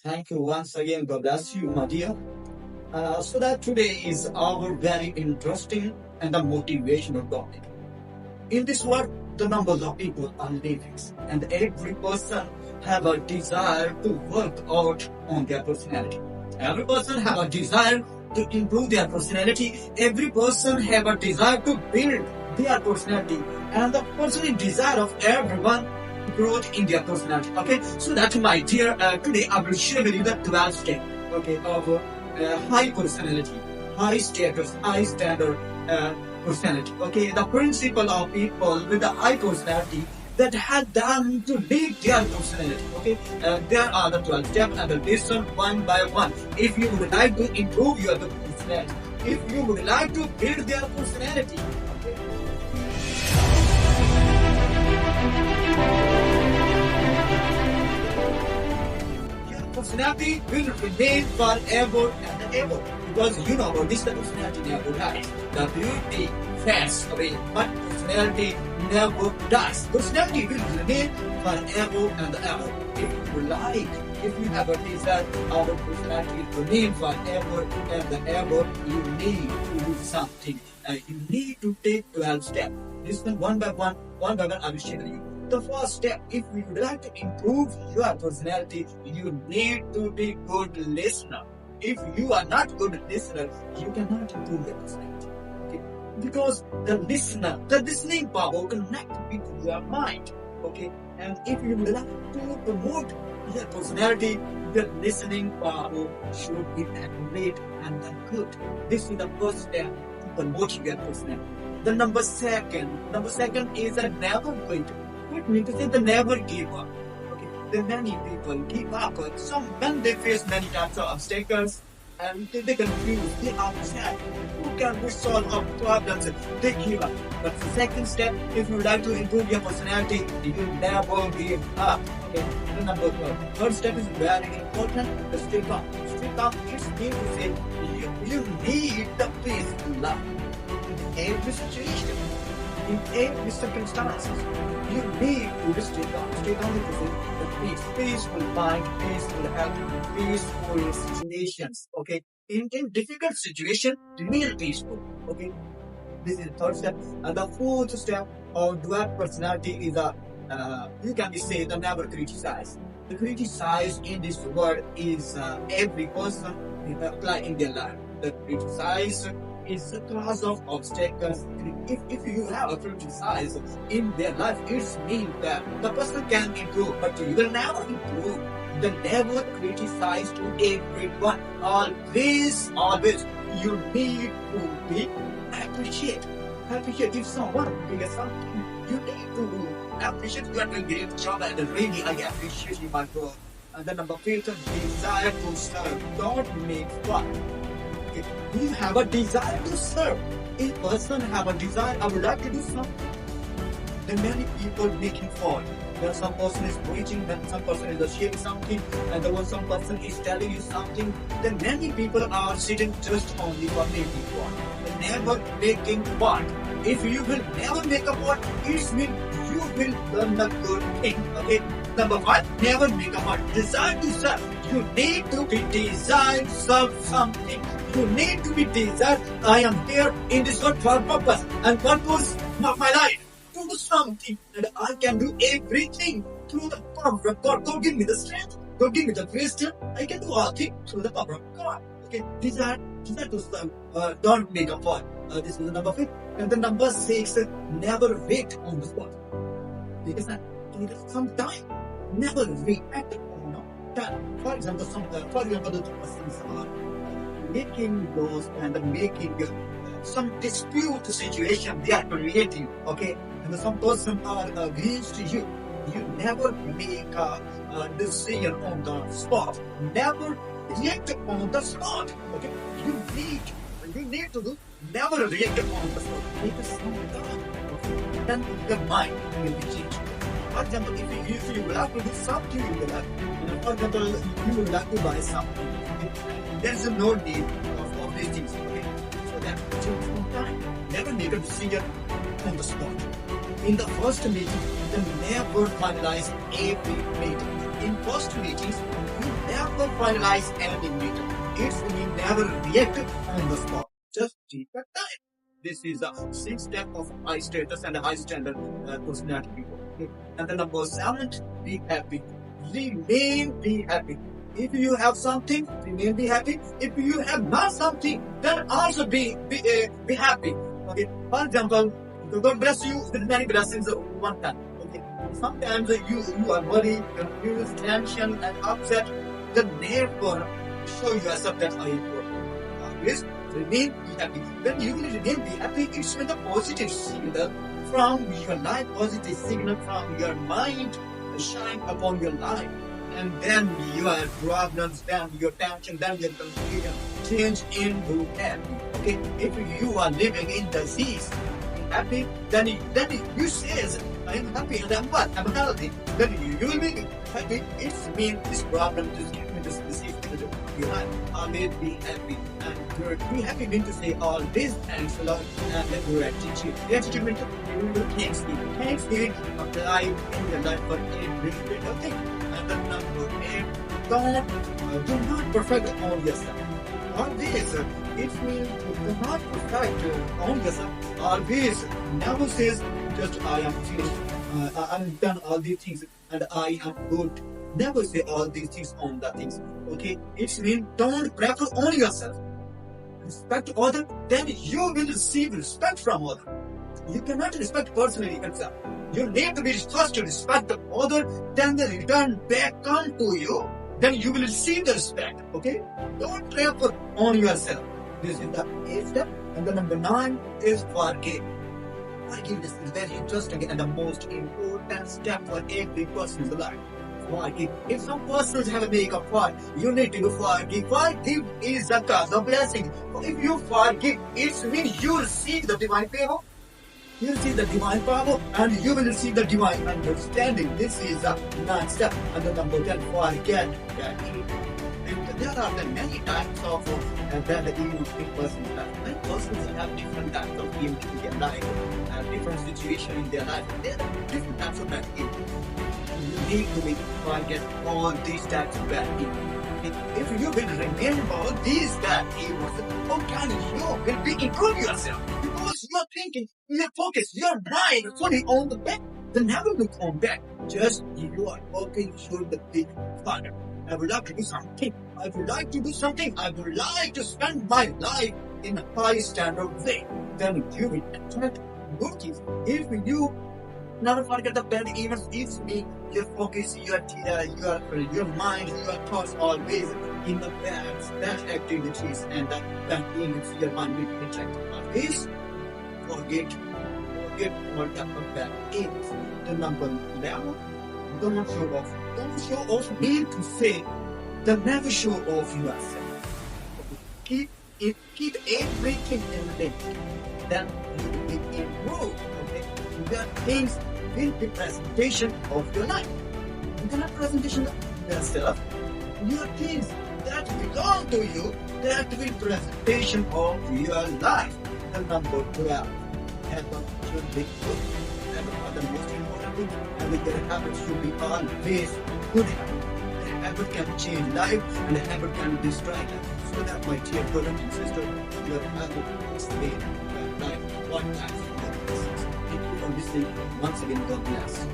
Thank you once again. God bless you, my dear. So that today is our very interesting and a motivational topic. In this world, the numbers of people are living, and every person have a desire to work out on their personality. Every person have a desire to improve their personality. Every person have a desire to build their personality, and the personal desire of everyone growth in their personality. Okay, so that my dear, today I will share with you the 12 step. Okay, of high personality, high status, high standard personality. Okay, the principle of people with a high personality that had them to lead their personality. Okay, there are the 12 steps and the listen one by one. If you would like to improve your personality, if you would like to build their personality. Okay. Your personality will remain forever and ever because you know about this, the personality never dies. The beauty fades away, but personality never dies. Personality will remain forever and ever. If you like, if you have a desire, our personality will remain forever and ever. You need to do something. You need to take 12 steps. Listen one by one, I will share you. The first step, if you would like to improve your personality, you need to be good listener. If you are not good listener, you cannot improve your personality. Okay? Because the listening power connect with your mind. Okay, and if you would like to promote your personality, your listening power should be accurate and good. This is the first step to promote your personality. The number second is a never quit. Quit means to say the never give up. Okay, the many people give up. Some when they face many types of obstacles and they confuse, they are upset. Who can we solve our problems? They give up. But the second step, if you like to improve your personality, you never give up. Okay, and number third step is very important. The stay calm. Stay calm is mean to say you need the peace to love. In every situation, in every circumstance, you need to stay calm. Stay calm is the peace, peaceful mind, peaceful health, peaceful situations. Okay, in difficult situation, remain peaceful. Okay, this is the third step. And the fourth step of dual personality is you can say the never criticize. The criticize in this word is every person apply in their life. The criticize is the cause of obstacles. If you have a criticize in their life, it means that the person can improve, but you will never improve. The never criticize to everyone. Always, you need to be appreciate. Appreciate if someone does something, you need to appreciate. You are doing a great job, and really, I appreciate you, my bro. And the number 5, desire to serve. Don't make fun. Okay. You have a desire to serve. A person have a desire, I would like to do something. There are many people making fun. When some person is preaching, when some person is sharing something, and when some person is telling you something, then many people are sitting just only for making fun. Never making fun. If you will never make a fun, it means you will learn the good thing. Okay. Number 5, never make a fun. Desire to serve. You need to be desired to serve something. You need to be desired. I am here in this world for purpose and purpose of my life. To do something, and I can do everything through the power of God. God give me the strength. God give me the wisdom. I can do all things through the power of God. Okay, desire to serve. Don't make a fun. This is the number 5. And the number 6, never wait on the spot. Because take some time. Never react on time. For example, the persons are making those and making some dispute situation they are creating. Okay, and some person are against you. You never make a decision on the spot. Never react on the spot. Okay, you need to do. Never react on the spot. Take some time. Okay, then your mind will be changed. For example, if you would like to do something, you will like, for example, you would like to buy something. Okay? There is no need of these things. Okay? So that takes some time. Never make a decision on the spot. In the first meeting, you never finalize every meeting. In first meetings, you never finalize anything later. It's when you never react on the spot. Just take your time. This is the sixth step of high status and high standard personality people. Okay? And the number 7, be happy. Remain be happy. If you have something, remain be happy. If you have not something, then also be happy. Okay. For example, God bless you with many blessings at one time. Okay. Sometimes you are worried, confused, tension, and upset. Then never show yourself that I am good. Always remain be happy. When you will remain be happy, it's with a positive signal from your life, positive signal from your mind shine upon your life. And then your problems, then your tension, then your confusion change into happy. Okay, if you are living in disease, happy, then you says, I am happy and I'm what? I'm healthy. Then you will be happy. It means this problem just give me this disease. You are always be happy. And be happy means to say all this thanks a lot and gratitude. Gratitude means to thanksgiving. Thanksgiving apply in your life for every little thing. And the number 8, do not perfect on yourself. Always, it means do not perfect on yourself. Always, never says just I am finished, I've done all these things and I am good. Never say all these things on the things. Okay, it means don't prefer on yourself. Respect other, then you will receive respect from other. You cannot respect personally yourself. You need to be first to respect the other, then they return back onto you. Then you will receive the respect. Okay? Don't prefer on yourself. This is the 8th step. And the number 9 is forgive. Forgiveness is very interesting and the most important step for every person's life. Forgive. If some persons have a make a fault, you need to forgive. Forgive is the cause of blessing. If you forgive, it means you receive the divine favor. You receive the divine power and you will receive the divine understanding. This is the 9th step. And the number 10, forget that there are the many types of that the evil persons have. Many persons have different types of evil in their life, different situations in their life. There are different types of bad evil. You need to forget all these types of bad evil. If you will remember these bad evils, how can you will be improve yourself? Because you are thinking, your focus, your mind fully on the back. Then never look on back. Just you are working should be harder. I would like to do something. I would like to do something. I would like to spend my life in a high standard way. Then you will attract good things. If you never forget the bad events, it's me. Your focus, your mind, your thoughts always in the bad activities and the bad events. Your mind will be attracted. Always forget what the bad events. The number 11. Don't show off. Don't show off mean to say that never show off yourself. Keep everything in limit. Then you will improve. Okay? The things will be presentation of your life. You cannot presentation of yourself. Your things that belong to you, that will presentation of your life. And number 12. Habit should be good. The most important thing, and your habits should be always good habits. A habit can change life and a habit can destroy life. So that my dear brother and sister, your habit is made your life one time. Thank you for listening. Once again, God bless.